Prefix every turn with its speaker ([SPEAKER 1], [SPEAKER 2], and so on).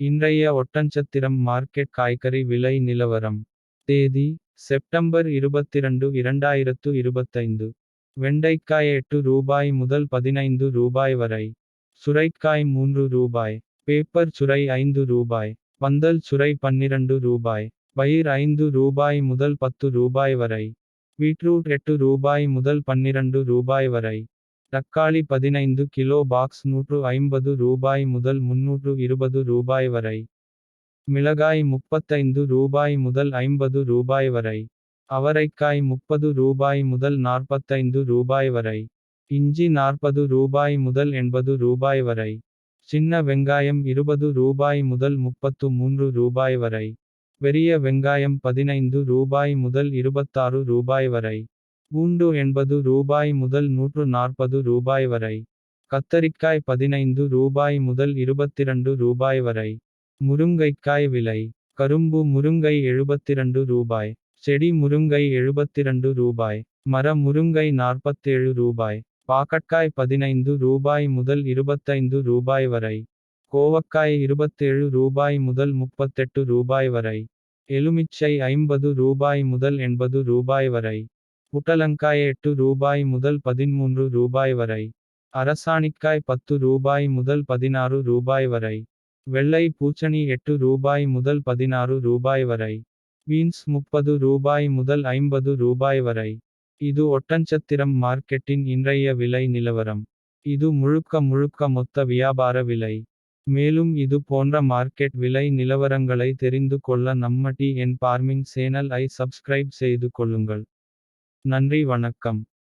[SPEAKER 1] இன்றைய ஒட்டன்சத்திரம் மார்க்கெட் காய்கறி விலை நிலவரம். தேதி செப்டம்பர் 22 2025. வெண்டைக்காய் ரூபாய் முதல் ரூபாய் வரை. சுரைக்காய் ரூபாய். பேப்பர் சுரை ரூபாய். பந்தல் சுரை ரூபாய். பயிர் ரூபாய் முதல் ரூபாய் வரை. பீட்ரூட் ரூபாய் முதல் ரூபாய் வரை. தக்காளி 15 கிலோ பாக்ஸ் ரூபாய் முதல் ரூபாய் வரை. மிளகாய் ரூபாய் முதல் ரூபாய் வரை. அவரைக்காய் ரூபாய் முதல் ரூபாய் வரை. இஞ்சி ரூபாய் முதல் ரூபாய் வரை. சின்ன வெங்காயம் ரூபாய் முதல் ரூபாய் வரை. பெரிய வெங்காயம் ரூபாய் முதல் ரூபாய் வரை. பூண்டு ரூபாய் முதல் ரூபாய் வரை. கத்தரிக்காய் ரூபாய் முதல் ரூபாய் வரை. முருங்கைக்காய் விலை. கரும்பு முருங்கை ரூபாய். செடி முருங்கை ரூபாய். மர முருங்கை 47 ரூபாய். பாகற்காய் ரூபாய் முதல் ரூபாய் வரை. கோவக்காய் 27 ரூபாய் முதல் 38 ரூபாய் வரை. எலுமிச்சை ரூபாய் முதல் ரூபாய் வரை. புடலங்காய் ரூபாய் முதல் ரூபாய் வரை. அரசாணிக்காய் ரூபாய் முதல் ரூபாய் வரை. வெள்ளை பூசணி ரூபாய் முதல் ரூபாய் வரை. பீன்ஸ் ரூபாய் முதல் ரூபாய் வரை. இது ஒட்டன்சத்திரம் மார்க்கெட்டின் இன்றைய விலை நிலவரம். இது முழுக்க மொத்த வியாபார விலை. மேலும் இது போன்ற மார்க்கெட் விலை நிலவரங்களை தெரிந்து கொள்ள நம்ம TN Farming சேனல் ஐ சப்ஸ்கிரைப் செய்து கொள்ளுங்கள். நன்றி வணக்கம்.